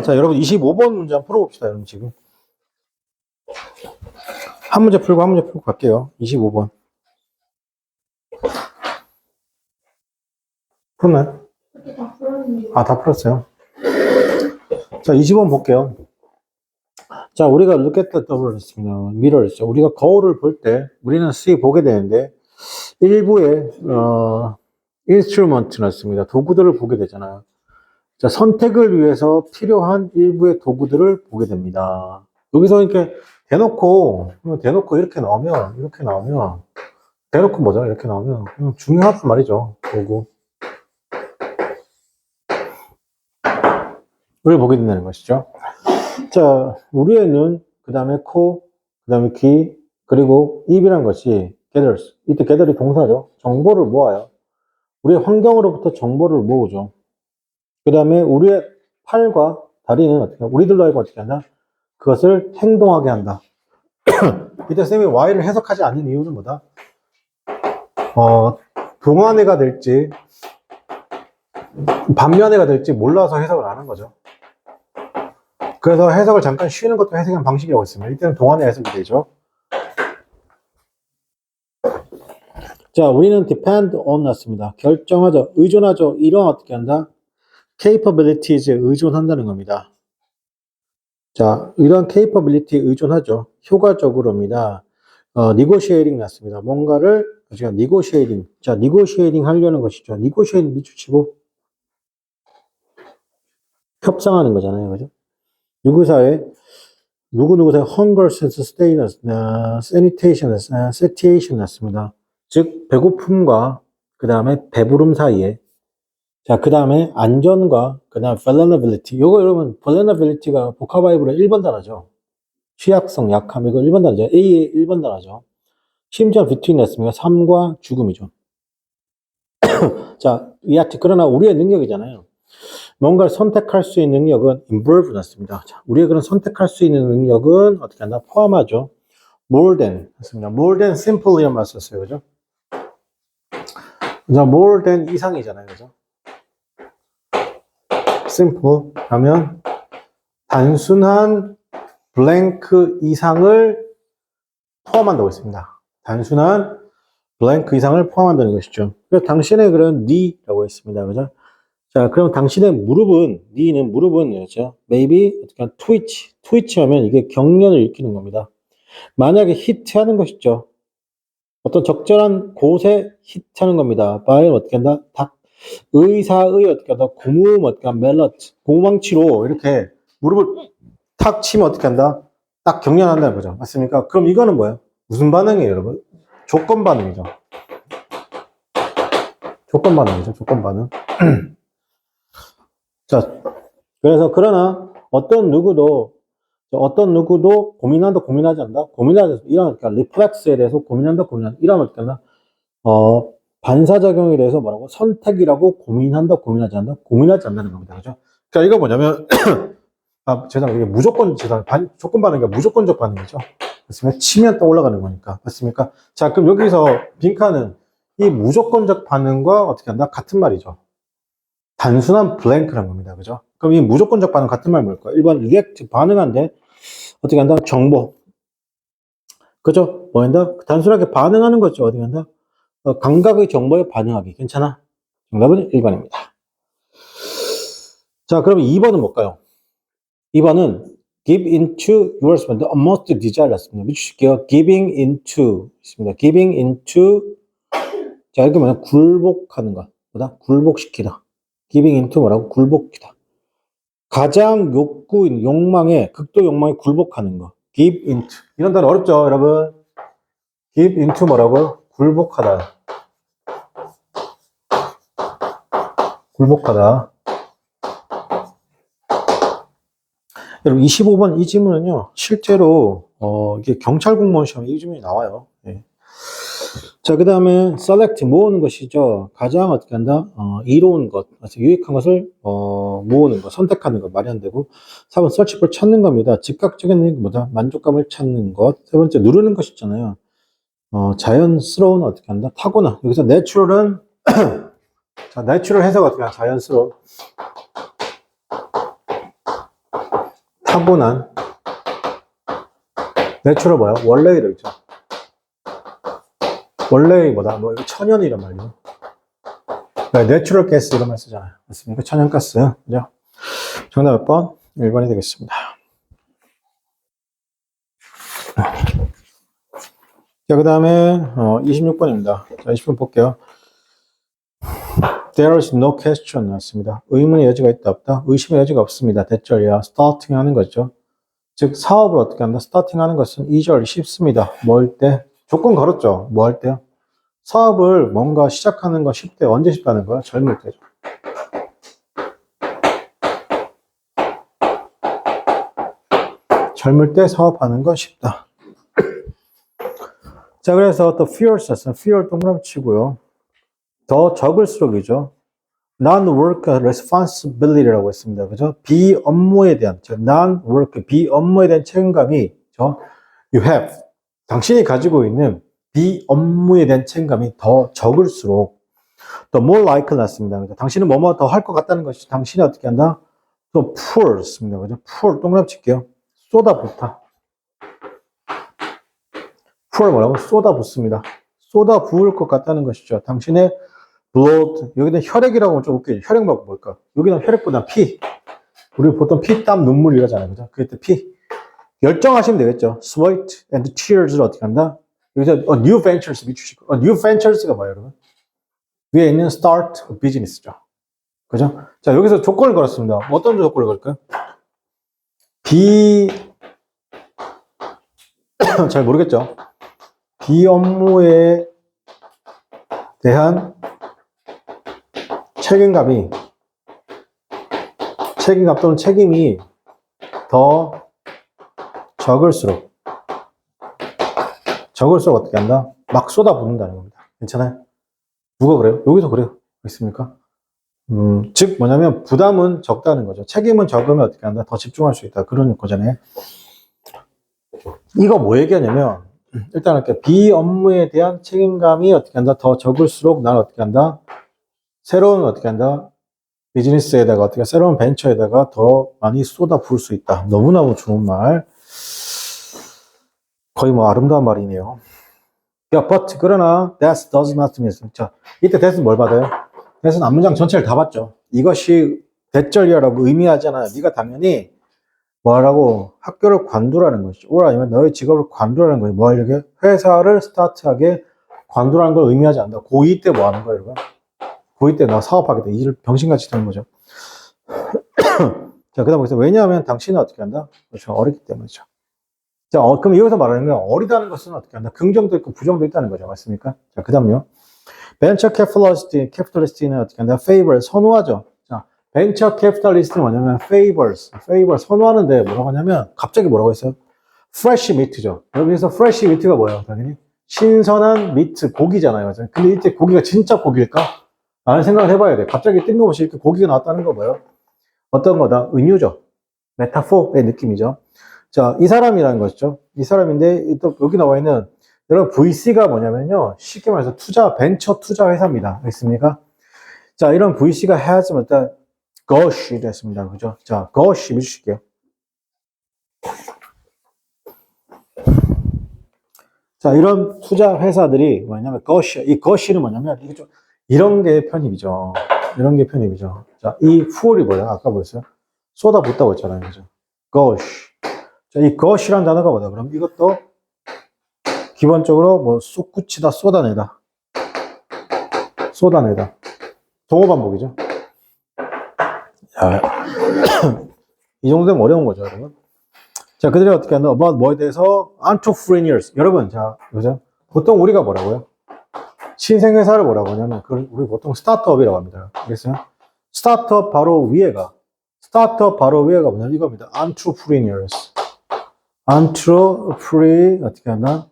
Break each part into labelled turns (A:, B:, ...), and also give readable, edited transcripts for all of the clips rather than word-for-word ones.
A: 자, 여러분 25번 문제 한번 풀어봅시다. 여러분 지금 한 문제 풀고 한 문제 풀고 갈게요. 25번 풀었나요? 아, 다 풀었어요. 자, 20번 볼게요. 자, 우리가 look at the double를 했습니다. mirror 했죠. 우리가 거울을 볼 때 우리는 see 보게 되는데 일부의 instrument를 했습니다. 도구들을 보게 되잖아요. 자, 선택을 위해서 필요한 일부의 도구들을 보게 됩니다. 여기서 이렇게 대놓고 이렇게 나오면 대놓고 뭐죠? 이렇게 나오면 중요하단 말이죠. 도구. 를 보게 된다는 것이죠. 자, 우리의 눈, 그 다음에 코, 그 다음에 귀, 그리고 입이란 것이 gathers. 이때 gather이 동사죠. 정보를 모아요. 우리의 환경으로부터 정보를 모으죠. 그 다음에 우리의 팔과 다리는 어떻게, 우리들로 하여금 어떻게 한다? 그것을 행동하게 한다. 이때 쌤이 Y를 해석하지 않는 이유는 뭐다? 동안애가 될지, 반면애가 될지 몰라서 해석을 안 한 거죠. 그래서 해석을 잠깐 쉬는 것도 해석의 방식이라고 했습니다. 이때는 동안의 해석이 되죠. 자, 우리는 depend on 났습니다. 결정하죠. 의존하죠. 이런 어떻게 한다? capabilities에 의존한다는 겁니다. 자, 이런 capability에 의존하죠. 효과적으로입니다. negotiating 났습니다. 뭔가를, 제가 negotiating. 자, negotiating 하려는 것이죠. negotiating 미추치고 협상하는 거잖아요. 그죠? 누구사회, 누구사회 hunger, sanitation, satiation 났습니다. 즉, 배고픔과 그 다음에 배부름 사이에 자, 그 다음에 안전과 그 다음에 vulnerability. 요거 여러분, vulnerability가 보카바이브로 1번 단어죠. 취약성, 약함. 이거 1번 단어죠. A의 1번 단어죠. 심지어 between 났습니다. 삶과 죽음이죠. 자, 그러나 우리의 능력이잖아요. 뭔가를 선택할 수 있는 능력은 involve 났습니다. 자, 우리의 그런 선택할 수 있는 능력은 어떻게 한다? 포함하죠. more than 났습니다. more than simple 이런 말 썼어요. 그죠? 자, more than 이상이잖아요. 그죠? simple 하면 단순한 blank 이상을 포함한다고 했습니다. 단순한 blank 이상을 포함한다는 것이죠. 그래서 당신의 그런 knee라고 했습니다. 그죠? 자, 그럼 당신의 무릎은, knee는 무릎은 뭐죠? maybe twitch 하면 이게 경련을 일으키는 겁니다. 만약에 hit하는 것이죠. 어떤 적절한 곳에 hit하는 겁니다. by 어떻게 한다? 의사의 어떻게 한다? 고무음 어떻게 한다? 멜러트, 고무망치로 이렇게 무릎을 탁 치면 어떻게 한다? 딱 경련한다는 거죠. 맞습니까? 그럼 이거는 뭐예요? 무슨 반응이에요, 여러분? 조건 반응이죠. 조건 반응이죠, 조건 반응. 자, 그래서 그러나 어떤 누구도 고민하지 않는다? 이런, 그러니까 리플렉스에 대해서 고민한다? 이러면 어떻게 한다? 반사작용에 대해서 뭐라고? 선택이라고 고민하지 않는다는 겁니다. 그죠? 그러니까 이거 뭐냐면, 죄송합니다. 이게 조건 반응이 무조건적 반응이죠. 맞습니까? 치면 또 올라가는 거니까. 맞습니까? 자, 그럼 여기서 빈칸은 이 무조건적 반응과 어떻게 한다? 같은 말이죠. 단순한 블랭크란 겁니다. 그죠? 그럼 이 무조건적 반응 같은 말 뭘까요? 1번 react 반응한데 어떻게 한다? 정보. 그죠? 뭐 한다? 단순하게 반응하는 거죠. 어떻게 한다? 감각의 정보에 반응하기. 괜찮아? 정답은 1번입니다. 자, 그럼 2번은 뭘까요? 2번은 give into yourself, the most desired습니다. 미치실게요. giving into 있습니다. giving into 자, 이렇게 뭐냐? 굴복하는 것. 뭐다? 굴복시키다. giving into 뭐라고? 굴복시키다. 가장 극도 욕망에 굴복하는 거. give into. 이런 단어 어렵죠, 여러분? give into 뭐라고? 굴복하다. 굴복하다. 여러분, 25번 이 질문은요, 실제로, 이게 경찰 공무원 시험에 이 질문이 나와요. 예. 자, 그 다음에 select, 모으는 것이죠. 가장 어떻게 한다? 이로운 것, 유익한 것을, 모으는 것, 선택하는 것, 말이 안 되고. 4번 search for 찾는 겁니다. 즉각적인 뭐다? 만족감을 찾는 것. 세 번째, 누르는 것 있잖아요. 자연스러운 어떻게 한다? 타고난. 여기서 natural은 자, 내추럴 해석은 어떻게 하나? 자연스러워. 타고난. 내추럴 뭐야? 원래의 되겠죠. 원래의 뭐다? 뭐, 이거 천연이란 말이에요. 내추럴 가스 이런 말 쓰잖아요. 맞습니까? 천연가스. 그죠? 정답 몇 번? 1번이 되겠습니다. 자, 그 다음에, 26번입니다. 자, 20번 볼게요. There is no question 나왔습니다. 의문의 여지가 있다, 없다? 의심의 여지가 없습니다. 대절이야. starting 하는 거죠. 즉, 사업을 어떻게 한다? starting 하는 것은 2절 쉽습니다. 뭐 할 때? 조건 걸었죠. 뭐 할 때요? 사업을 뭔가 시작하는 거 쉽대. 언제 쉽다는 거야? 젊을 때죠. 젊을 때 사업하는 건 쉽다. 자, 그래서 또 fear 썼어요. fear 동그라미 치고요. 더 적을수록이죠. non-work responsibility라고 했습니다. 그죠? 비업무에 대한, non-work, 비업무에 대한 책임감이, you have, 당신이 가지고 있는 비업무에 대한 책임감이 더 적을수록, 더 more likely 났습니다. 그죠? 당신은 뭐뭐 더 할 것 같다는 것이 당신이 어떻게 한다? 또 pour 씁니다. 그죠? pour, 동그라미 칠게요. 쏟아붓다. pour 뭐라고? 쏟아붓습니다. 쏟아부을 것 같다는 것이죠. 당신의 blood, 여기는 혈액이라고 하면 좀 웃기죠. 혈액 말고 뭘까? 여기는 혈액보다 피. 우리 보통 피, 땀, 눈물 이러잖아요. 그죠? 그때 피. 열정하시면 되겠죠. sweat and tears를 어떻게 한다? 여기서 new ventures 비추시고, new ventures가 뭐예요, 여러분? 위에 있는 start business죠. 그죠? 자, 여기서 조건을 걸었습니다. 어떤 조건을 걸을까요? 잘 모르겠죠. 비업무에 대한 책임감 또는 책임이 더 적을수록 어떻게 한다? 막 쏟아붓는다는 겁니다. 괜찮아요? 누가 그래요? 여기서 그래요. 있습니까? 즉 뭐냐면 부담은 적다는 거죠. 책임은 적으면 어떻게 한다? 더 집중할 수 있다. 그런 거잖아요. 이거 뭐 얘기하냐면 일단 이렇게 비업무에 대한 책임감이 어떻게 한다? 더 적을수록 난 어떻게 한다? 새로운 어떻게 한다? 비즈니스에다가 어떻게 새로운 벤처에다가 더 많이 쏟아 부을 수 있다. 너무너무 좋은 말. 거의 뭐 아름다운 말이네요. 야, but 그러나 that does not mean. 자, 이때 that은 뭘 받아요? that은 앞문장 전체를 다 받죠. 이것이 대절이라고 의미하잖아요. 네가 당연히 뭐라고 학교를 관두라는 것이죠. or 아니면 너의 직업을 관두라는 거예요. 뭐 이렇게 회사를 스타트하게 관두라는 걸 의미하지 않는다. 고2 때 뭐 하는 거예요, 여러분? 고2 때 나 사업하게 돼. 일을 병신같이 되는 거죠. 자, 그 다음 보겠습니다. 왜냐하면 당신은 어떻게 한다? 그렇죠. 어렸기 때문이죠. 자, 그럼 여기서 말하는 건 어리다는 것은 어떻게 한다? 긍정도 있고 부정도 있다는 거죠. 맞습니까? 자, 그 다음요. 벤처 캐피탈리스트는 어떻게 한다? favor, 선호하죠. 자, 벤처 캐피탈리스트는 뭐냐면 favor, 선호하는데 뭐라고 하냐면 갑자기 뭐라고 했어요? fresh meat죠. 여기서 fresh meat가 뭐예요? 당연히 신선한 미트, 고기잖아요. 근데 이때 고기가 진짜 고기일까? 라는 생각을 해봐야 돼. 갑자기 뜬금없이 이렇게 고기가 나왔다는 거 뭐예요? 어떤 거다? 은유죠. 메타포의 느낌이죠. 자, 이 사람이라는 것이죠. 이 사람인데, 또 여기 나와 있는, 여러분, VC가 뭐냐면요. 쉽게 말해서 벤처 투자 회사입니다. 알겠습니까? 자, 이런 VC가 has, 일단, gosh 됐습니다. 그죠? 자, gosh 해주실게요. 자, 이런 투자 회사들이 뭐냐면, 이 gosh는 뭐냐면, 이게 좀, 이런 게 편입이죠. 자, 이 fuel이 뭐야? 아까 보였어요? 쏟아붓다고 했잖아요. 그죠? gosh. 자, 이 gosh라는 단어가 뭐다? 그럼 이것도 기본적으로 뭐 쏟구치다, 쏟아내다. 동호 반복이죠. 이 정도 되면 어려운 거죠, 여러분. 자, 그들이 어떻게 한다? 뭐에 대해서 entrepreneurs. 여러분, 자, 그죠? 보통 우리가 뭐라고요? 신생회사를 뭐라고 하냐면, 그걸 우리 보통 스타트업이라고 합니다. 알겠어요? 스타트업 바로 위에가 뭐냐면 이겁니다. entrepreneurs. 어떻게 하나?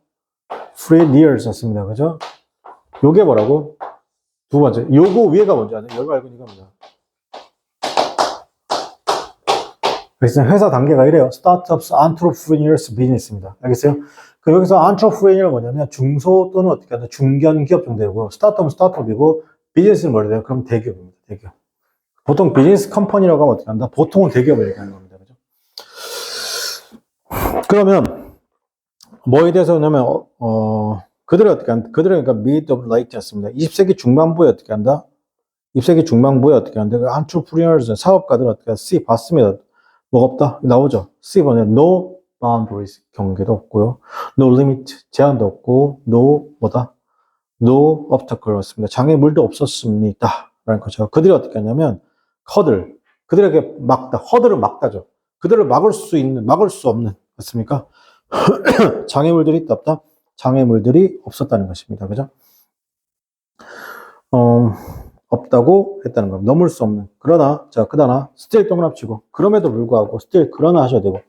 A: freeneers 썼습니다. 그죠? 요게 뭐라고? 두 번째. 요거 위에가 뭔지 아세요? 여기 말고 이겁니다. 그래서 회사 단계가 이래요. Startups, Entrepreneurs, Business입니다. 알겠어요? 여기서 Entrepreneur 뭐냐면 중소 또는 어떻게 하나 중견 기업 정도 되고, 스타트업은 스타트업이고, 비즈니스는 뭐라 해요? 그럼 대기업입니다. 대기업. 보통 비즈니스 컴퍼니라고 하면 어떻게 한다? 보통은 대기업을 얘기하는 겁니다. 그죠? 그러면 뭐에 대해서냐면 그들이 어떻게 한다? 그들은 그러니까 mid of late 였습니다. 20세기 중반부에 어떻게 한다? 20세기 중반부에 어떻게 한다? 그 entrepreneurs, 사업가들은 어떻게 C 봤습니다. 뭐가 없다? 나오죠. C 번에 no boundaries, 경계도 없고요. no limit, 제한도 없고 no 뭐다? no obstacle였습니다. 장애물도 없었습니다. 라는 거죠. 그들이 어떻게 하냐면 허들, 그들에게 막다, 허들을 막다죠. 그들을 막을 수 있는, 막을 수 없는, 맞습니까? 장애물들이 있다 없다? 장애물들이 없었다는 것입니다. 그죠? 없다고 했다는 겁니다. 넘을 수 없는. 그러나, 자, 그러나, still 동그라치고, 그럼에도 불구하고, still, 그러나 하셔야 되고,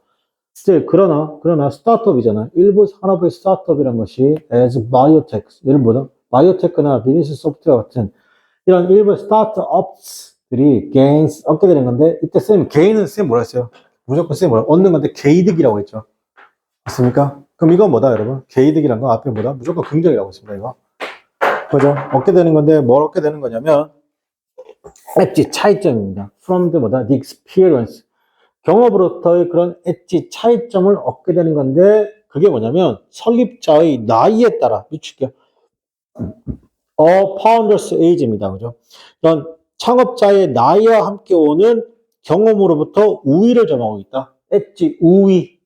A: still, 그러나, 스타트업이잖아요. 일부 산업의 스타트업이란 것이, as biotech, 예를 보자, 바이오테크나 비즈니스 소프트웨어 같은 이런 일부 스타트업들이 gains, 얻게 되는 건데, 이때 쌤, gain은 쌤 뭐라 했어요? 무조건 쌤 뭐라, 얻는 건데, 개이득이라고 했죠. 맞습니까? 그럼 이건 뭐다, 여러분? 개이득이란 거 앞에 뭐다? 무조건 긍정이라고 했습니다, 이거. 그죠? 얻게 되는 건데, 뭘 얻게 되는 거냐면, 엣지, 차이점입니다. from the 뭐다? the experience. 경험으로부터의 그런 엣지, 차이점을 얻게 되는 건데, 그게 뭐냐면, 설립자의 나이에 따라, 미칠게요. founder's age입니다. 그죠? 이런 창업자의 나이와 함께 오는 경험으로부터 우위를 점하고 있다. 엣지, 우위.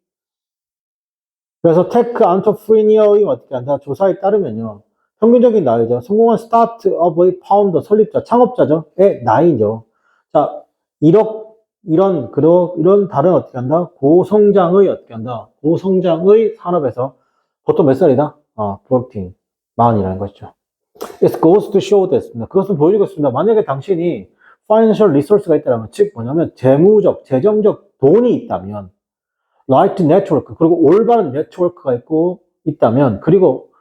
A: 그래서 테크 안토프리니어의 어떻게 한다? 조사에 따르면요. 평균적인 나이죠. 성공한 스타트업의 파운더, 설립자, 창업자죠. 의 나이죠. 자, 이런 다른 어떻게 한다? 고성장의 어떻게 한다? 고성장의 산업에서 보통 몇 살이다? 14, 40이라는 것이죠. It goes to show 됐습니다. 그것은 보여주고 있습니다. 만약에 당신이 financial resource가 있다면, 즉 뭐냐면 재정적 돈이 있다면, right network, 그리고 올바른 네트워크가 있다면, 그리고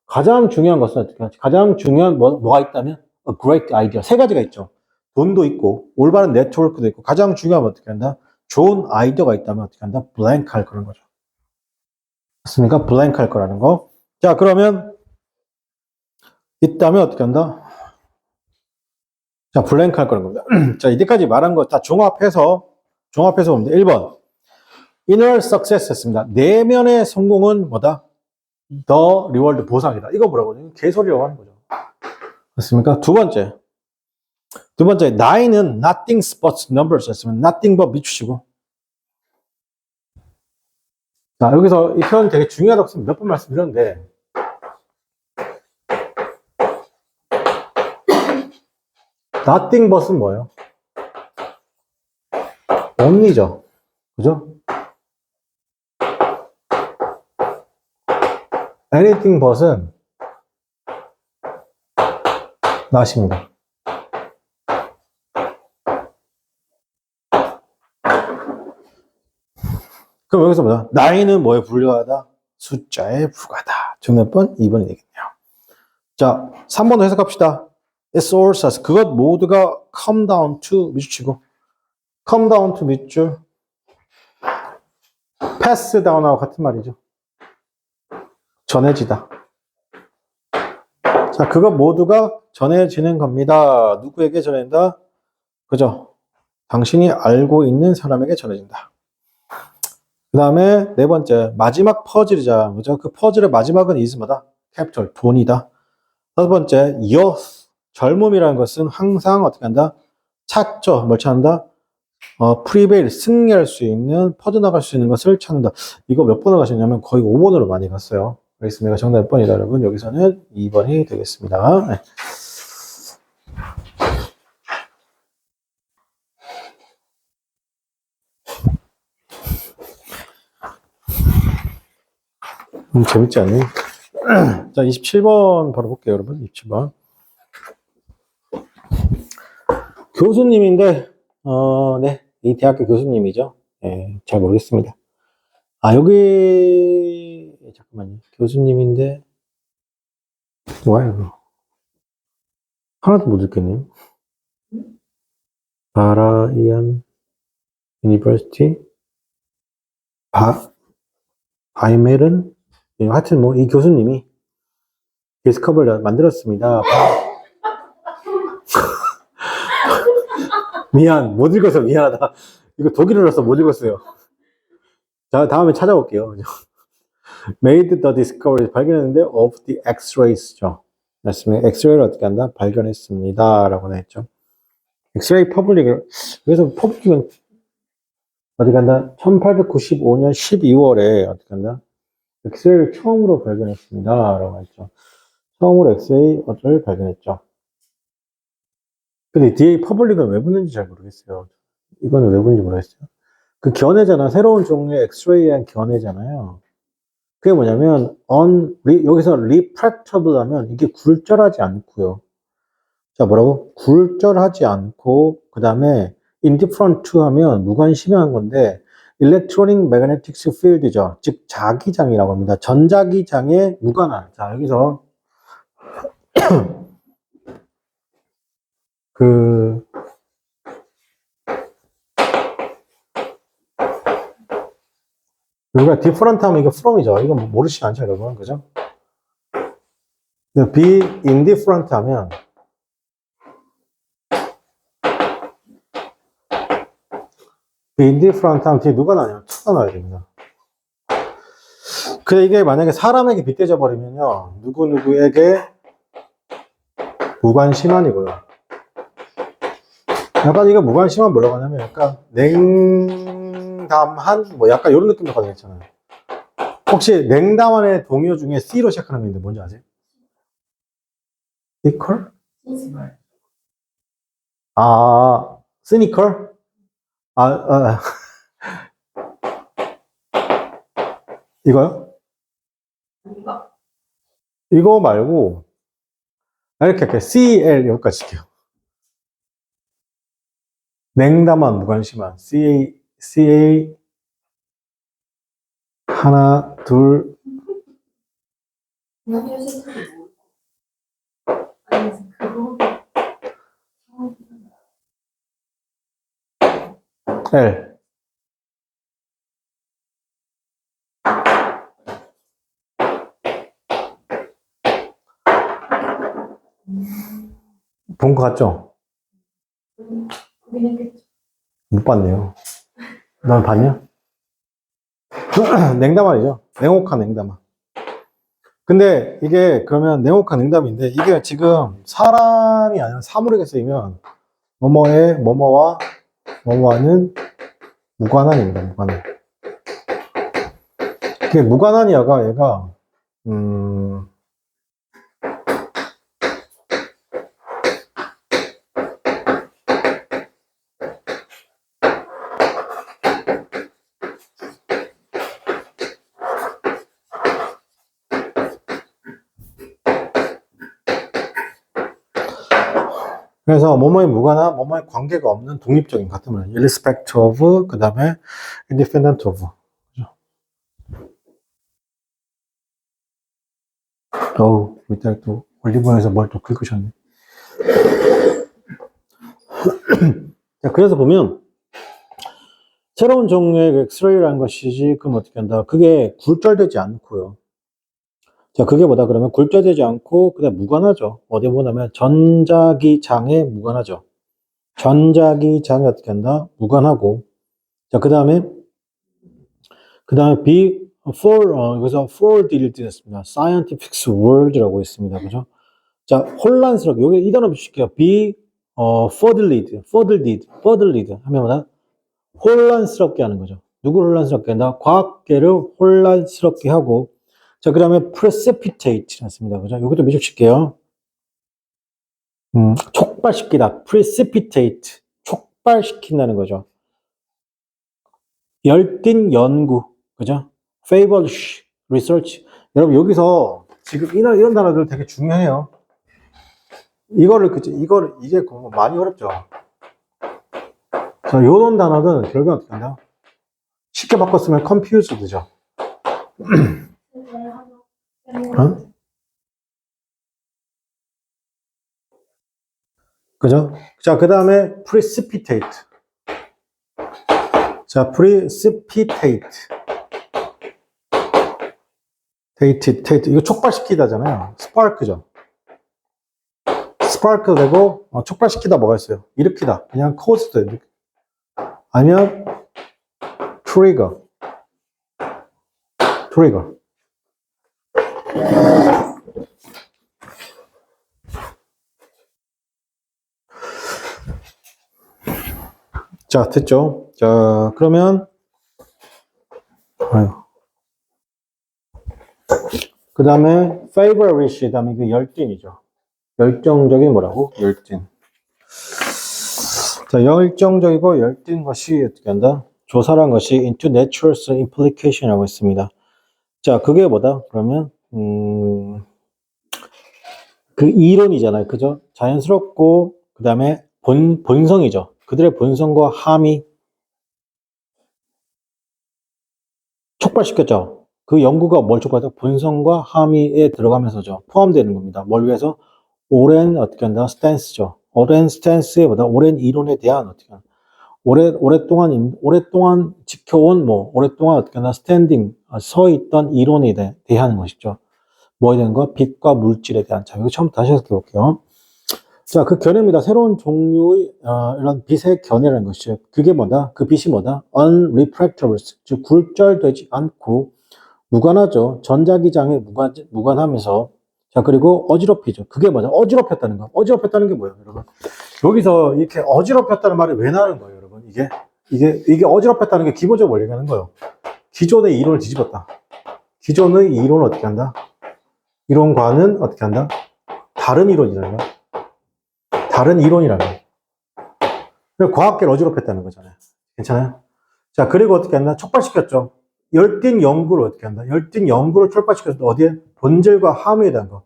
A: 가장 중요한 것은 어떻게 하지? 가장 중요한 뭐가 있다면? A great idea. 세 가지가 있죠. 돈도 있고, 올바른 네트워크도 있고, 가장 중요한 건 어떻게 한다? 좋은 아이디어가 있다면 어떻게 한다? blank 할 거라는 거죠. 맞습니까? blank 할 거라는 거. 자, 그러면, 있다면 어떻게 한다? 자, 블랭크 할 거라는 겁니다. 자, 이때까지 말한 거 다 종합해서 보면 돼. 1번. inner success 했습니다. 내면의 성공은 뭐다? the reward, 보상이다. 이거 뭐라고 하죠? 개소리라고 하는 거죠. 맞습니까? 두 번째, 나이는 nothing but numbers 했으면 nothing but 미추시고. 자, 여기서 이 표현 되게 중요하다고 몇 번 말씀드렸는데, nothing but은 뭐예요? only죠. 그죠? anything but은 not입니다. 그럼 여기서 뭐야? 나이는 뭐에 불과하다? 숫자에 불과하다. 즉 몇 번? 2번이 되겠네요. 자, 3번도 해석합시다. It's all says. 그것 모두가 come down to 밑줄치고 come down to 밑줄 pass down하고 같은 말이죠. 전해지다. 자, 그것 모두가 전해지는 겁니다. 누구에게 전해진다? 그죠? 당신이 알고 있는 사람에게 전해진다. 그 다음에 네 번째, 마지막 퍼즐이자, 그죠? 그 퍼즐의 마지막은 is 뭐다? 캐피털, 돈이다. 다섯 번째, youth, 젊음이라는 것은 항상 어떻게 한다? 찾죠. 뭘 찾는다? 프리베일, 승리할 수 있는, 퍼져나갈 수 있는 것을 찾는다. 이거 몇 번을 가셨냐면 거의 5번으로 많이 갔어요. 알겠습니다. 정답 몇 번이다, 여러분. 여기서는 2번이 되겠습니다. 네. 재밌지 않니? 자, 27번 바로 볼게요, 여러분. 27번. 교수님인데, 네. 이 대학교 교수님이죠. 네, 잘 모르겠습니다. 여기, 잠깐만요. 교수님인데, 뭐야, 이거. 하나도 못 읽겠네요. 바라이안 유니버시티, 바이멜은, 하여튼 뭐, 이 교수님이 디스커버를 만들었습니다. 미안, 못 읽어서 미안하다. 이거 독일어라서 못 읽었어요. 자, 다음에 찾아볼게요. made the discovery, 발견했는데, of the X-rays죠. 맞습니다. X-ray를 어떻게 한다? 발견했습니다. 라고 했죠. X-ray 퍼블릭을, 그래서 퍼블릭은 어디 간다? 1895년 12월에 어떻게 한다? 엑스레이를 처음으로 발견했습니다. 라고 했죠. 처음으로 엑스레이를 발견했죠. 근데 뒤에 퍼블릭은 왜 붙는지 잘 모르겠어요. 이거는 왜 붙는지 모르겠어요. 그 견해잖아. 새로운 종류의 엑스레이에 대한 견해잖아요. 그게 뭐냐면, 여기서 refractable 하면 이게 굴절하지 않고요. 자, 뭐라고? 굴절하지 않고, 그 다음에 indifferent 하면 무관심한 건데, electronic magnetic field죠. 즉, 자기장이라고 합니다. 전자기장에 무관한. 자, 여기서, 여기가 different 하면 이거 from이죠. 이거 모르시지 않죠, 여러분? 그죠? be indifferent 하면, indifferent 하면 뒤에 누가 나냐면 투가 나야 됩니다. 그래, 이게 만약에 사람에게 빗대져 버리면요, 누구누구에게 무관심한이고요. 약간 이거 무관심한 뭐라고 하냐면 약간 냉담한, 뭐 약간 이런 느낌도 가능했잖아요. 혹시 냉담한의 동요 중에 C로 시작하는 게 있는데 뭔지 아세요? cynical? 아, cynical? 이거요? 이거 말고, 이렇게 할게요. CL 여기까지 할게요. 냉담한, 무관심한. CA, 하나, 둘. L. 본 것 같죠? 못 봤네요. 넌 봤냐? 냉담한이죠. 냉혹한 냉담한. 근데 이게 그러면 냉혹한 냉담인데 이게 지금 사람이 아니라 사물에게 쓰이면 뭐뭐의 뭐뭐와 뭐뭐와는 무관한입니다. 무관한. 그게 무관한이야가 얘가 그래서 뭐뭐의 무관한 뭐뭐의 관계가 없는 독립적인 같은 말. irrespect of 그 다음에 independent of. 어우, 이따 또 올리브영에서 뭘 또 긁으셨네. 자, 그래서 보면 새로운 종류의 엑스레이라는 것이지 그럼 어떻게 한다? 그게 굴절되지 않고요. 자, 그게 뭐다 그러면 굴절되지 않고 그다음 무관하죠. 어디 보냐면 전자기장에 무관하죠. 전자기장에 어떻게 한다? 무관하고. 자, 그다음에 be 여기서 for dealed 했습니다. scientific word라고 있습니다. 그죠? 자, 혼란스럽게 여기 이 단어 붙일게요. be fuddled 하면 뭐다? 혼란스럽게 하는 거죠. 누구를 혼란스럽게 한다? 과학계를 혼란스럽게 하고. 자, 그 다음에 precipitate 했습니다. 그죠? 여기도 미적칠게요. 촉발시키다. precipitate. 촉발시킨다는 거죠. 열띤 연구. 그죠? feverish research. 여러분, 여기서 지금 이런 단어들 되게 중요해요. 이게 많이 어렵죠? 자, 요런 단어는 결국은 어떻게 한다? 쉽게 바꿨으면 confused죠. 어? 그죠? 자, 그 다음에 precipitate. 자, precipitate. 이거 촉발시키다잖아요. spark죠. 스파크 되고, 촉발시키다 뭐가 있어요? 일으키다. 그냥 cause도 이렇게. 아니면, trigger. 자, 됐죠? 자, 그러면, 그 다음에, favorite, 그 다음에 이게 열띤이죠. 열정적인 뭐라고? 열띤. 자, 열정적이고 열띤 것이 어떻게 한다? 조사란 것이 into nature's implication이라고 했습니다. 자, 그게 뭐다? 그러면, 그 이론이잖아요. 그죠? 자연스럽고, 그 다음에 본성이죠. 그들의 본성과 함이 촉발시켰죠. 그 연구가 뭘 촉발했다? 본성과 함의에 들어가면서죠. 포함되는 겁니다. 뭘 위해서? 오랜 어떻게 한다? 스탠스죠. 오랜 스탠스에 보다 오랜 이론에 대한 어떻게 한다? 오랫동안 지켜온 오랫동안 어떻게 한다? 스탠딩 서 있던 이론에 대한 것이죠. 뭐에 대한 거? 빛과 물질에 대한. 자, 이거 처음부터 다시 해볼게요. 자, 그 견해입니다. 새로운 종류의 이런 빛의 견해라는 것이죠. 그게 뭐다? 그 빛이 뭐다? unrefractable, 즉 굴절되지 않고 무관하죠. 전자기장에 무관하면서. 자, 그리고 어지럽히죠. 그게 뭐죠? 어지럽혔다는 거. 어지럽혔다는 게 뭐예요, 여러분? 여기서 이렇게 어지럽혔다는 말이 왜 나오는 거예요, 여러분? 이게 어지럽혔다는 게 기본적으로 뭘 얘기하는 거예요? 기존의 이론을 뒤집었다. 기존의 이론을 어떻게 한다? 이론과는 어떻게 한다? 다른 이론이라는 거. 다른 이론이라는 거. 과학계를 어지럽혔다는 거잖아요. 괜찮아요? 자, 그리고 어떻게 한다? 촉발시켰죠. 열띤 연구를 어떻게 한다? 열띤 연구를 촉발시켰어. 어디에? 본질과 함의에 대한 거.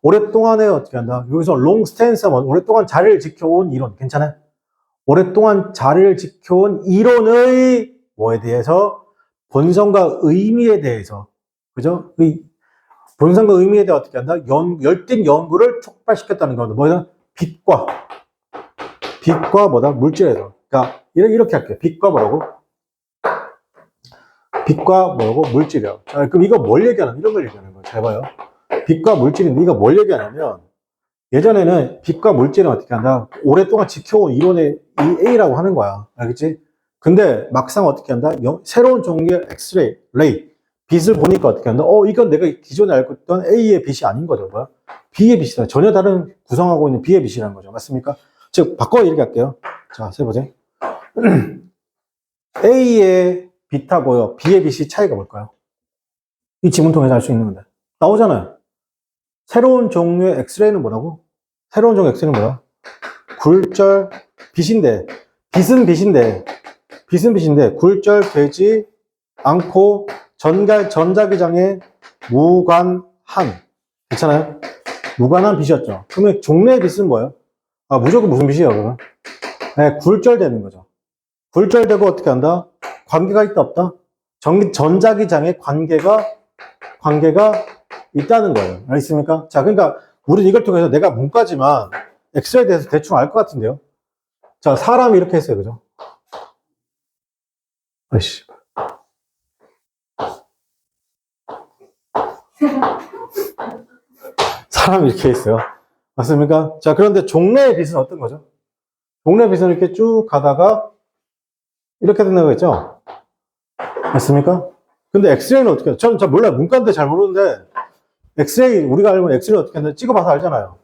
A: 오랫동안에 어떻게 한다? 여기서 long stance 하면 오랫동안 자리를 지켜온 이론. 괜찮아요? 오랫동안 자리를 지켜온 이론의 뭐에 대해서? 본성과 의미에 대해서. 그죠? 본성과 의미에 대해 어떻게 한다? 열띤 연구를 촉발시켰다는 겁니다. 뭐냐? 빛과 뭐다? 물질에서. 그러니까, 이렇게 할게요. 빛과 뭐라고? 빛과 뭐라고? 물질이요. 그럼 이거 뭘 얘기하는? 이런 걸 얘기하는 거예요. 잘 봐요. 빛과 물질인데, 이거 뭘 얘기하냐면, 예전에는 빛과 물질은 어떻게 한다? 오랫동안 지켜온 이론의 이 A라고 하는 거야. 알겠지? 근데 막상 어떻게 한다? 새로운 종류의 레이, 빛을 보니까 어떻게 한다? 이건 내가 기존에 알고 있던 A의 빛이 아닌 거죠. 뭐야? B의 빛이다. 전혀 다른 구성하고 있는 B의 빛이라는 거죠. 맞습니까? 즉, 바꿔 얘기할게요. 자, 세보세요. A의 빛하고요, B의 빛이 차이가 뭘까요? 이 지문 통해서 알 수 있는 건데. 나오잖아요. 새로운 종류의 엑스레이는 뭐라고? 새로운 종류의 엑스레이는 뭐야? 굴절, 빛인데, 빛은 빛인데, 굴절되지 않고 전자기장에 무관한. 괜찮아요? 무관한 빛이었죠. 그러면 종래의 빛은 뭐예요? 무조건 무슨 빛이에요, 그러면? 네, 굴절되는 거죠. 굴절되고 어떻게 한다? 관계가 있다, 없다? 전자기장에 관계가 있다는 거예요. 알겠습니까? 자, 그러니까, 우리 이걸 통해서 내가 문과지만, 엑스레이에 대해서 대충 알 것 같은데요? 자, 사람이 이렇게 했어요, 그죠? 아이씨. 사람이 이렇게 했어요. 맞습니까? 자, 그런데 종래의 빛은 어떤 거죠? 종래의 빛은 이렇게 쭉 가다가, 이렇게 된다는 거겠죠? 맞습니까? 근데 엑스레이는 어떻게 해요? 저는 잘 몰라요. 문과인데 잘 모르는데, 엑스레이, 우리가 알고 있는 엑스레이 어떻게 한다? 찍어봐서 알잖아요.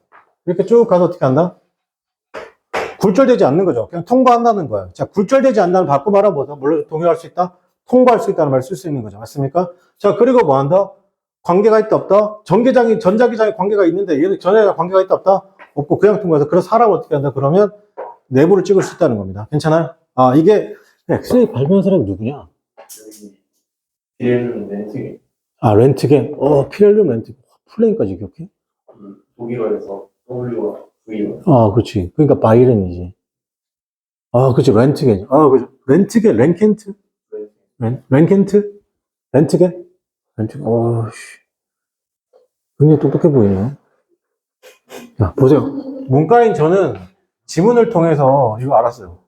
A: 이렇게 쭉 가서 어떻게 한다? 굴절되지 않는 거죠. 그냥 통과한다는 거예요. 자, 굴절되지 않는다는 바꿔 말하면 뭐다? 물론 동의할 수 있다? 통과할 수 있다는 말을 쓸 수 있는 거죠. 맞습니까? 자, 그리고 뭐 한다? 관계가 있다, 없다? 전자기장에 관계가 있는데, 얘는 전자기장에 관계가 있다, 없다? 없고, 그냥 통과해서, 그런 사람을 어떻게 한다? 그러면 내부를 찍을 수 있다는 겁니다. 괜찮아요? 이게, 엑스레이 발명한 사람이 누구냐?
B: 필름 렌트게.
A: 렌트겐. 필름 렌트겐. 플레인까지 기억해?
B: 독일어에서 W와 V와.
A: 그렇지. 그러니까 바이렌이지. 그렇지. 렌트겐. 그죠. 렌트겐, 렌켄트? 렌켄트? 렌트겐? 씨. 굉장히 똑똑해 보이네요. 자, 보세요. 문과인 저는 지문을 통해서 이거 알았어요.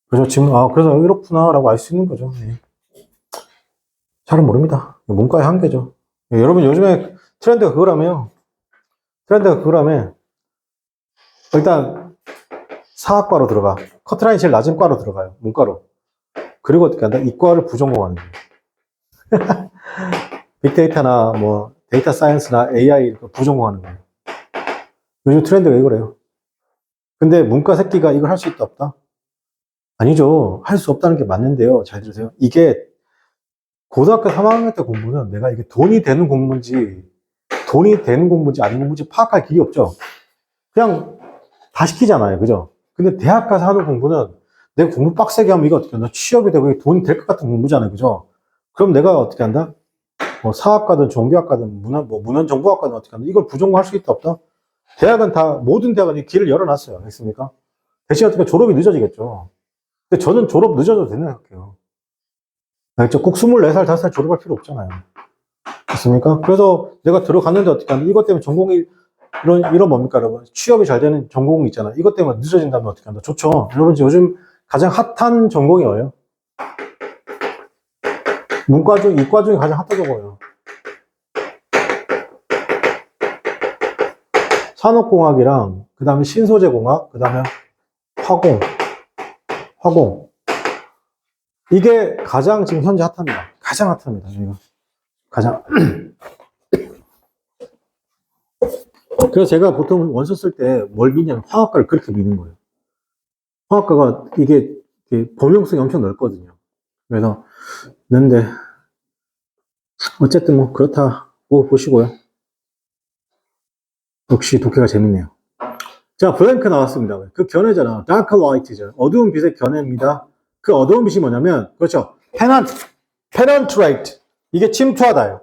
A: 그래서 그래서 이렇구나라고 알 수 있는 거죠. 네. 잘은 모릅니다. 문과의 한계죠. 여러분 요즘에 트렌드가 그거라며. 일단 사학과로 들어가. 커트라인이 제일 낮은 과로 들어가요. 문과로. 그리고 어떻게 한다? 이과를 부전공하는 거예요. 빅데이터나 뭐 데이터 사이언스나 AI 부전공하는 거예요. 요즘 트렌드가 이거래요. 근데 문과 새끼가 이걸 할 수 있다 없다? 아니죠. 할 수 없다는 게 맞는데요. 잘 들으세요. 이게 고등학교 3학년 때 공부는 내가 이게 돈이 되는 공부인지 아닌 공부인지 파악할 길이 없죠. 그냥 다 시키잖아요. 그죠? 근데 대학 가서 하는 공부는 내가 공부 빡세게 하면 이거 어떻게 한다? 취업이 되고 돈이 될 것 같은 공부잖아요. 그죠? 그럼 내가 어떻게 한다? 뭐 사학과든 종교학과든 문헌정보학과든 어떻게 한다? 이걸 부전공할 수 있다 없다? 대학은 모든 대학은 이 길을 열어놨어요. 알겠습니까? 대신 어떻게 졸업이 늦어지겠죠. 근데 저는 졸업 늦어져도 된다고 생각해요. 알겠죠? 꼭 24살, 5살 졸업할 필요 없잖아요. 맞습니까? 그래서 내가 들어갔는데 어떻게 하면 이것 때문에 전공이 이런 뭡니까, 여러분? 취업이 잘 되는 전공이 있잖아요. 이것 때문에 늦어진다면 어떻게 한다? 좋죠. 여러분, 요즘 가장 핫한 전공이 뭐예요? 이과 중에 가장 핫하다고 해요. 산업공학이랑, 그 다음에 신소재공학, 그 다음에 화공. 이게 가장 지금 현재 핫합니다. 가장 핫합니다. 이거. 가장. 그래서 제가 보통 원서 쓸 때 뭘 미냐면 화학과를 그렇게 미는 거예요. 화학과가 이게 범용성이 엄청 넓거든요. 그래서 근데 어쨌든 뭐 그렇다고 보시고요. 역시 독해가 재밌네요. 자, 블랭크 나왔습니다. 그 견해잖아. 다크 라이트죠. 어두운 빛의 견해입니다. 그 어두운 빛이 뭐냐면 그렇죠. 페넌트레이트. 이게 침투하다예요.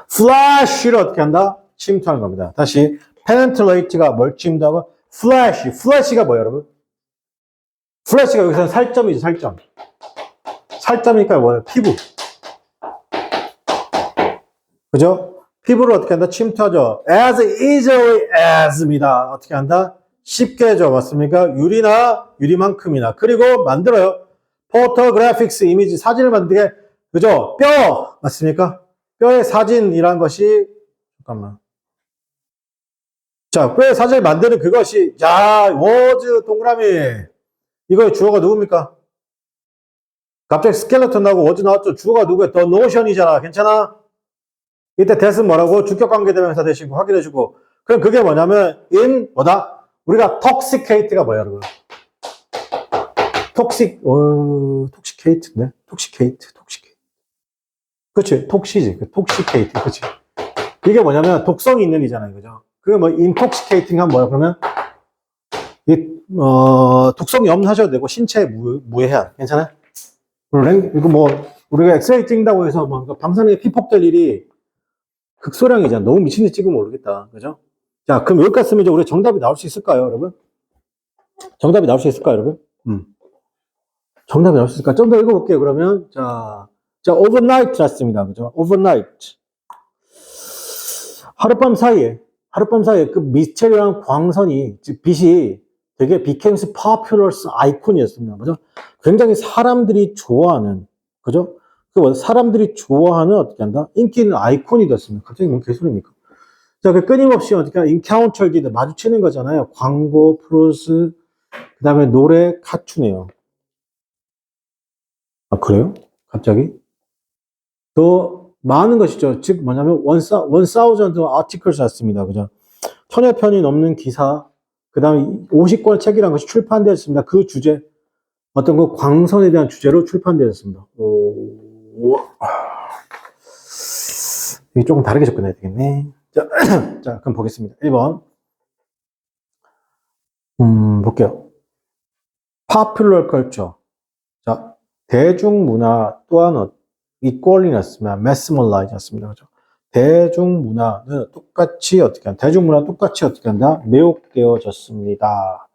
A: 플래시를 어떻게 한다? 침투하는 겁니다. 다시 페넌트레이트가 뭘 침투하고 플래시가 뭐예요, 여러분? 플래시가 여기서는 살점이죠, 살점. 살점이니까 뭐예요? 피부. 그죠? 피부를 어떻게 한다? 침투하죠. as easily as입니다. 어떻게 한다? 쉽게 해줘. 맞습니까? 유리만큼이나. 그리고 만들어요. photographics 이미지, 사진을 만들게. 그죠? 뼈! 맞습니까? 뼈의 사진이란 것이, 잠깐만. 자, 뼈의 사진을 만드는 그것이, was 동그라미. 이거의 주어가 누굽니까? 갑자기 스켈레톤 나오고 was 나왔죠? 주어가 누구야? The notion이잖아. 괜찮아? 이때 that은 뭐라고? 주격관계대명사 대신 확인해주고. 그럼 그게 뭐냐면, 뭐다? 우리가 toxicate가 뭐야, 여러분? toxicate네? toxicate. 그치? toxic지. toxicate. 그치? 이게 뭐냐면, 독성이 있는 이잖아요. 그죠? 그게 뭐, intoxicating 하면 뭐야, 그러면? 독성이 없는 하셔도 되고, 신체에 무해한. 괜찮아요? 이거 뭐, 우리가 엑스레이 찍는다고 해서, 뭐, 방사능에 피폭될 일이 극소량이잖아. 너무 미친듯이 찍으면 모르겠다. 그죠? 자, 그럼 여기까지 쓰면 이제 우리 정답이 나올 수 있을까요, 여러분? 정답이 나올 수 있을까요, 여러분? 정답이 나올 수 있을까? 좀 더 읽어볼게요, 그러면. 자, overnight 났습니다. 그죠? overnight. 하룻밤 사이에 그 미스테리한 광선이, 즉, 빛이 되게 becomes popular icon이었습니다. 그죠? 굉장히 사람들이 좋아하는, 그죠? 사람들이 좋아하는 어떻게 한다? 인기 있는 아이콘이 됐습니다. 갑자기 뭔 개소리입니까? 자, 그 끊임없이 어떻게 인카운터기들 마주치는 거잖아요. 광고, 프로스, 그 다음에 노래, 카툰이에요. 아, 그래요? 갑자기? 더 많은 것이죠. 즉, 뭐냐면, 1000 articles 났습니다. 그죠? 1000여 편이 넘는 기사, 그 다음에 50권 책이라는 것이 출판되었습니다. 그 주제, 어떤 그 광선에 대한 주제로 출판되었습니다. 이게 조금 다르게 접근해야 되겠네. 자, 그럼 보겠습니다. 1번. 볼게요. popular culture. 자, 대중문화 또한 equally 났습니다. mesmerize 였습니다. 그죠? 대중문화는 똑같이 어떻게 한다? 대중문화 똑같이 어떻게 한다? 매혹되어졌습니다.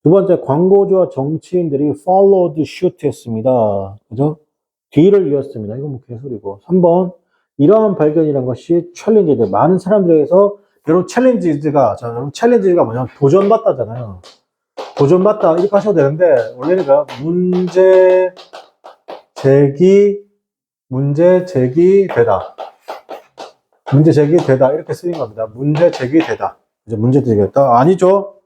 A: 두 번째, 광고주와 정치인들이 followed suit 했습니다. 그죠? 뒤를 이었습니다. 이건 뭐 개소리고. 3번, 이러한 발견이란 것이 챌린지들. 많은 사람들에게서 여러분 챌린지가 뭐냐면 도전받다잖아요. 도전받다 이렇게 하셔도 되는데 원래는 문제 제기되다 이렇게 쓰인 겁니다. 문제 제기되다. 이제 문제 드리겠다. 아니죠.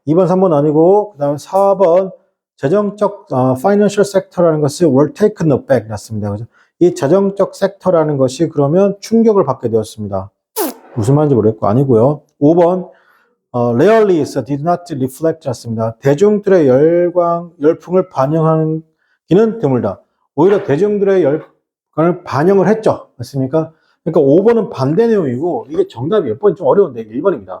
A: 2번, 3번 아니고, 그 다음에 4번, 재정적, financial sector라는 것이 were taken aback 났습니다. 그죠? 이 재정적 섹터라는 것이 그러면 충격을 받게 되었습니다. 무슨 말인지 모르겠고, 아니고요. 5번, rarely did not reflect 났습니다. 대중들의 열풍을 반영하기는 드물다. 오히려 대중들의 열풍을 반영을 했죠. 맞습니까? 그러니까 5번은 반대 내용이고, 이게 정답이 몇 번 좀 어려운데, 1번입니다.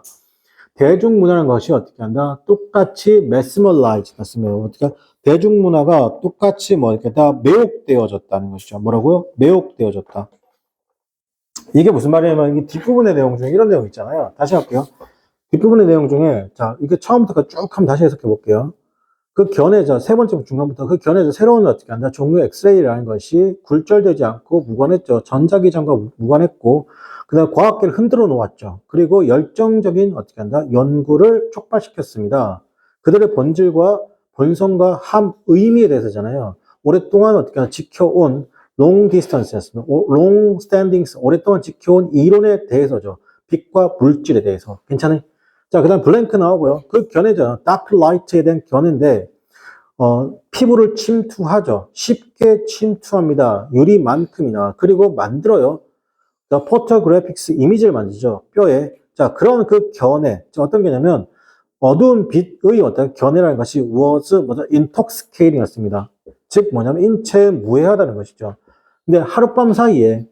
A: 대중문화라는 것이 어떻게 한다? 똑같이 mesmerize 났습니다. 어떻게 대중문화가 똑같이 뭐 이렇게 다 매혹되어졌다는 것이죠. 뭐라고요? 매혹되어졌다. 이게 무슨 말이냐면 이 뒷부분의 내용 중에 이런 내용 있잖아요. 다시 할게요. 뒷부분의 내용 중에 자 이게 처음부터 쭉 한번 다시 해석해 볼게요. 그 견해자 세 번째 중간부터 그 견해자 새로운 어떻게 한다? 종류 엑스레이라는 것이 굴절되지 않고 무관했죠. 전자기전과 무관했고 그다음 과학계를 흔들어 놓았죠. 그리고 열정적인 어떻게 한다? 연구를 촉발시켰습니다. 그들의 본질과 본성과 함 의미에 대해서잖아요. 오랫동안 어떻게 한다? 지켜온 long distance였습니다. long standings 오랫동안 지켜온 이론에 대해서죠. 빛과 물질에 대해서. 괜찮아요? 자, 그 다음 블랭크 나오고요. 그 견해죠. 다크 라이트에 대한 견해인데, 피부를 침투하죠. 쉽게 침투합니다. 유리만큼이나. 그리고 만들어요. 포토그래픽스 이미지를 만들죠. 뼈에. 자, 그런 그 견해. 자, 어떤 게냐면, 어두운 빛의 어떤 견해라는 것이 was, intoxicating 였습니다. 즉, 뭐냐면, 인체에 무해하다는 것이죠. 근데 하룻밤 사이에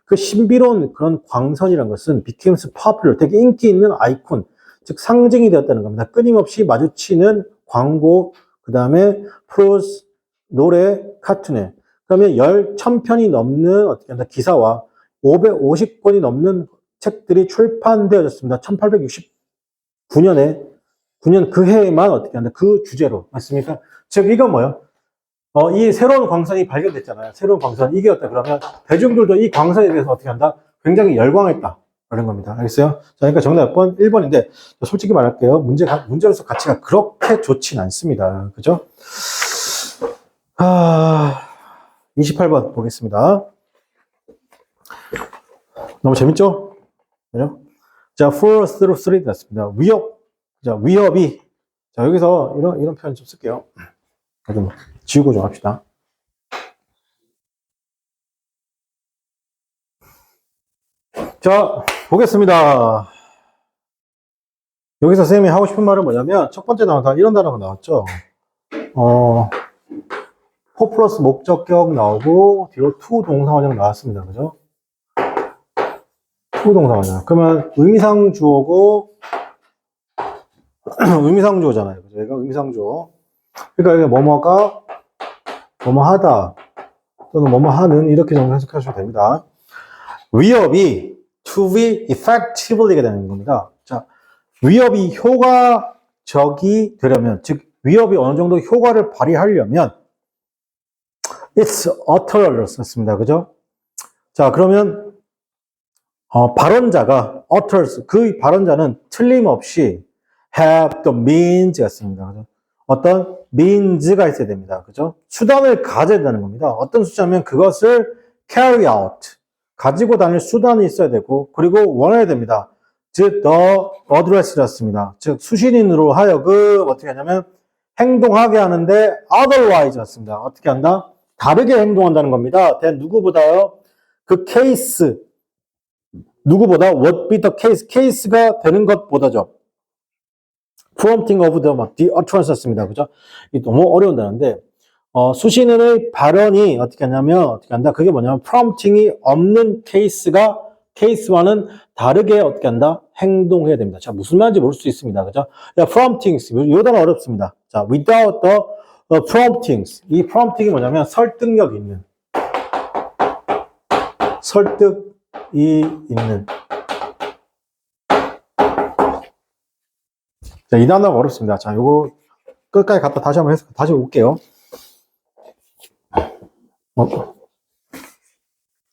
A: 그 신비로운 그런 광선이라는 것은 becomes popular, 되게 인기 있는 아이콘, 즉 상징이 되었다는 겁니다. 끊임없이 마주치는 광고, 그 다음에 프로스, 노래, 카툰에, 그다음에 1000편이 넘는 어떻게 한다 기사와 550권이 넘는 책들이 출판되어졌습니다. 1869년에 9년 그 해에만 어떻게 한다 그 주제로 맞습니까? 즉 이건 뭐예요? 이 새로운 광선이 발견됐잖아요. 새로운 광선. 이게 어때? 그러면 대중들도 이 광선에 대해서 어떻게 한다? 굉장히 열광했다. 라는 겁니다. 알겠어요? 자, 그러니까 정답 몇 번? 1번인데, 솔직히 말할게요. 문제로서 가치가 그렇게 좋진 않습니다. 그죠? 28번 보겠습니다. 너무 재밌죠? 그죠? 자, for through three 났습니다. 위협. 자, 위협이. 자, 여기서 이런 표현 좀 쓸게요. 좀 지우고 좀 합시다. 자, 보겠습니다. 여기서 선생님이 하고 싶은 말은 뭐냐면, 첫 번째 나온 이런 단어가 나왔죠. for 플러스 목적격 나오고, 뒤로 to 동사원형 나왔습니다. 그죠? to 동사원형. 그러면 의미상 주어고, 의미상 주어잖아요. 그죠? 얘가 의미상 주어. 그러니까 이게 뭐뭐가, 뭐뭐 하다, 또는 뭐뭐 하는, 이렇게 정도 해석하시면 됩니다. 위협이 to be effectively가 되는 겁니다. 자, 위협이 효과적이 되려면, 즉, 위협이 어느 정도 효과를 발휘하려면, it's utter를 썼습니다. 그죠? 자, 그러면, 발언자가, utters, 그 발언자는 틀림없이 have the means가 씁니다. 그죠? 어떤 means가 있어야 됩니다. 그죠? 수단을 가져야 되는 겁니다. 어떤 수단이면 그것을 carry out, 가지고 다닐 수단이 있어야 되고, 그리고 원해야 됩니다. 즉, the address라 씁니다. 즉, 수신인으로 하여금 어떻게 하냐면, 행동하게 하는데, otherwise 였습니다. 어떻게 한다? 다르게 행동한다는 겁니다. 누구보다요? 그 케이스, 누구보다 what be the case, 케이스가 되는 것보다죠. prompting of the utterance 였습니다. 그죠? 이 너무 어려운 단어인데, 수신인의 발언이 어떻게 하냐면, 어떻게 한다? 그게 뭐냐면, prompting이 없는 케이스와는 다르게 어떻게 한다? 행동해야 됩니다. 자, 무슨 말인지 모를 수 있습니다. 그죠? 야, promptings. 이 단어 어렵습니다. 자, without the promptings. 이 prompting이 뭐냐면, 설득이 있는. 자, 이 단어가 어렵습니다. 자, 요거 끝까지 갔다 다시 한번 다시 올게요.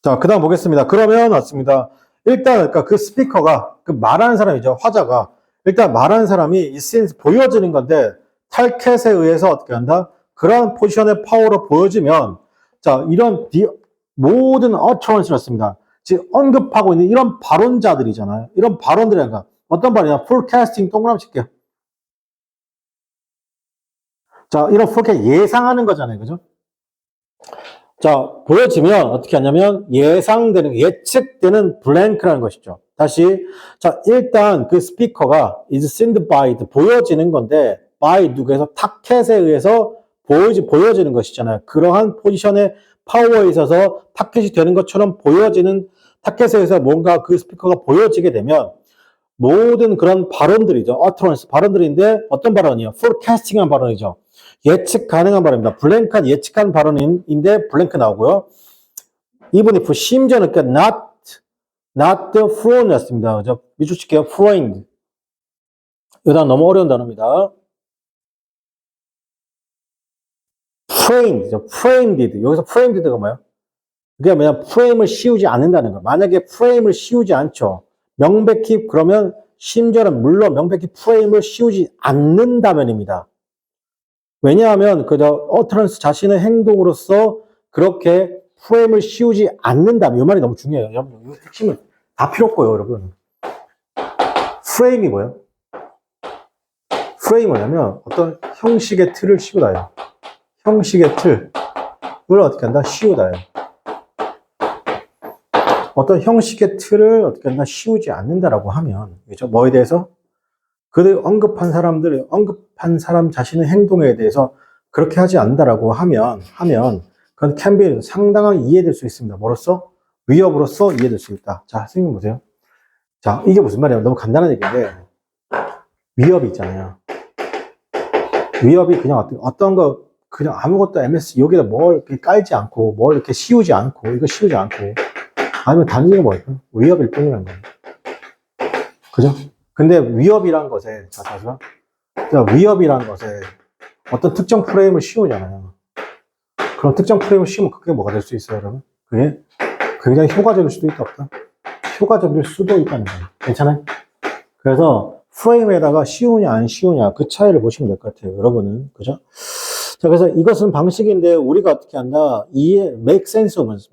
A: 자, 그 다음 보겠습니다. 그러면 왔습니다. 일단, 그러니까 그 스피커가, 그 말하는 사람이죠. 화자가. 일단 말하는 사람이 이 씬스 보여지는 건데, 탈켓에 의해서 어떻게 한다? 그런 포지션의 파워로 보여지면, 자, 이런 모든 utterance를 씁니다. 즉, 언급하고 있는 이런 발언자들이잖아요. 이런 발언들이란가. 어떤 발이냐? forecasting 동그라미 칠게요. 자, 이런 forecast 예상하는 거잖아요. 그죠? 자, 보여지면 어떻게 하냐면 예상되는, 예측되는 블랭크라는 것이죠. 다시. 자, 일단 그 스피커가 is seen by, 보여지는 건데, by 누구에서 타켓에 의해서 보여지는 것이잖아요. 그러한 포지션의 파워에 있어서 타켓이 되는 것처럼 보여지는 타켓에 의해서 뭔가 그 스피커가 보여지게 되면 모든 그런 발언들이죠. utterance, 발언들인데 어떤 발언이요? forecasting한 발언이죠. 예측 가능한 발언입니다. 블랭크한 예측한 발언인데 블랭크 나오고요. even if 심지어는 not the flown였습니다. 그죠? 밑줄 칠게요. framed. 이 단어 너무 어려운 단어입니다. framed죠. framed. 여기서 framed가 뭐예요? 그게 뭐냐? 프레임을 씌우지 않는다는 거. 만약에 프레임을 씌우지 않죠. 명백히 그러면 심지어는 물론 명백히 프레임을 씌우지 않는다면입니다. 왜냐하면 그저 어터런스 자신의 행동으로서 그렇게 프레임을 씌우지 않는다면 이 말이 너무 중요해요. 여러분 이 핵심은 다 필요 없고요, 여러분. 프레임이 뭐예요? 프레임이 뭐냐면 어떤 형식의 틀을 씌우다요. 형식의 틀을 어떻게 한다? 씌우다요. 어떤 형식의 틀을 어떻게 한다? 씌우지 않는다라고 하면, 그죠? 뭐에 대해서? 그들 언급한 사람 자신의 행동에 대해서 그렇게 하지 않는다라고 하면, 그건 can be 상당하게 이해될 수 있습니다. 뭐로써? 위협으로서 이해될 수 있다. 자, 선생님 보세요. 자, 이게 무슨 말이에요? 너무 간단한 얘기인데, 위협이 있잖아요. 위협이 그냥 어떤 거, 그냥 아무것도 MS, 여기다 뭘 이렇게 깔지 않고, 뭘 이렇게 씌우지 않고, 이거 씌우지 않고, 아니면 단지가 뭐일까요? 위협일 뿐이라는 거예요. 그죠? 근데 위협이란 것에, 자, 위협이란 것에 어떤 특정 프레임을 씌우잖아요. 그런 특정 프레임을 씌우면 그게 뭐가 될 수 있어요, 여러분? 그게 굉장히 효과적일 수도 있다, 없다? 효과적일 수도 있다는 거예요. 괜찮아요? 그래서 프레임에다가 씌우냐, 안 씌우냐, 그 차이를 보시면 될 것 같아요, 여러분은. 그죠? 자, 그래서 이것은 방식인데 우리가 어떻게 한다? make sense of it.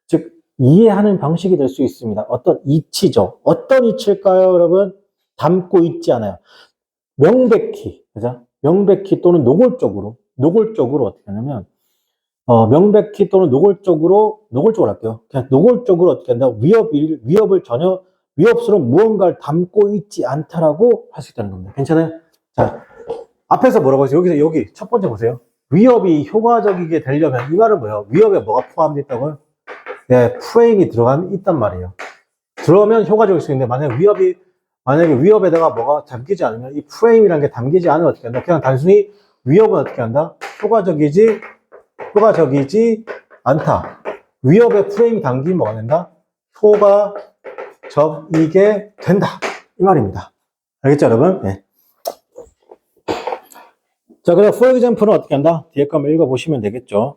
A: 즉, 이해하는 방식이 될 수 있습니다. 어떤 이치죠. 어떤 이치일까요, 여러분? 담고 있지 않아요. 명백히, 그죠? 명백히 또는 노골적으로 어떻게 하냐면, 명백히 또는 노골적으로 할게요. 그냥 노골적으로 어떻게 한다? 위협을 전혀, 위협스러운 무언가를 담고 있지 않다라고 할 수 있다는 겁니다. 괜찮아요? 자, 앞에서 뭐라고 했어요? 여기, 첫 번째 보세요. 위협이 효과적이게 되려면, 이 말은 뭐예요? 위협에 뭐가 포함되어 있다고요? 네, 프레임이 있단 말이에요. 들어오면 효과적일 수 있는데, 만약에 위협에다가 뭐가 담기지 않으면, 이 프레임이라는 게 담기지 않으면 어떻게 한다? 그냥 단순히 위협은 어떻게 한다? 효과적이지 않다. 위협에 프레임이 담기면 뭐가 된다? 효과적이게 된다. 이 말입니다. 알겠죠, 여러분? 네. 자, 그래서 for example은 어떻게 한다? 뒤에 거 한번 읽어보시면 되겠죠.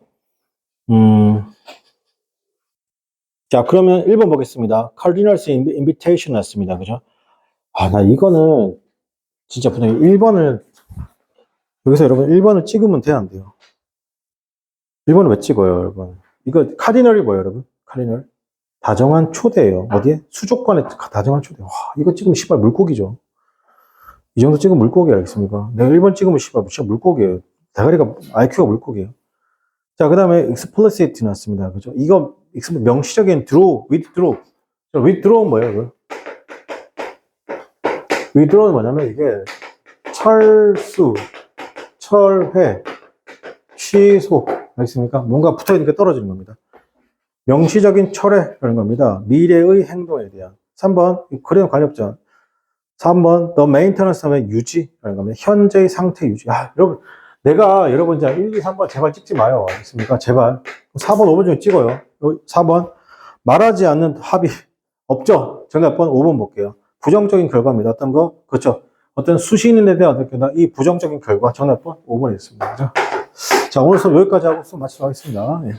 A: 자, 그러면 1번 보겠습니다. Cardinals invitation 였습니다. 그죠? 나 이거는 진짜 분명히 1번을, 여기서 여러분 1번을 찍으면 돼야 안 돼요? 1번을 왜 찍어요, 여러분? 이거 카디널이 뭐예요, 여러분? 카디널? 다정한 초대예요. 어디에? 수족관에 다정한 초대. 와, 이거 찍으면 씨발 물고기죠. 이 정도 찍으면 물고기 알겠습니까? 내가 1번 찍으면 씨발 물고기예요. 대가리가, IQ가 물고기예요. 자, 그 다음에 explicit 나왔습니다. 그죠? 이거 명시적인 withdraw 뭐예요? withdraw는 뭐냐면 이게 철회, 취소, 알겠습니까? 뭔가 붙어있는 게 떨어지는 겁니다. 명시적인 철회라는 겁니다. 미래의 행동에 대한. 3번, 그래요, 관리업전. 3번, the maintenance 하면 유지라는 겁니다. 현재의 상태 유지. 여러분, 여러분, 이제 1, 2, 3번 제발 찍지 마요. 알겠습니까? 제발. 4번, 5번 중에 찍어요. 4번, 말하지 않는 합의 없죠? 정답번 5번 볼게요. 부정적인 결과입니다. 어떤 거? 그렇죠. 어떤 수신인에 대한 이 부정적인 결과. 정답번 5번에 있습니다. 그죠? 자, 오늘 수업 여기까지 하고 수업 마치도록 하겠습니다. 예.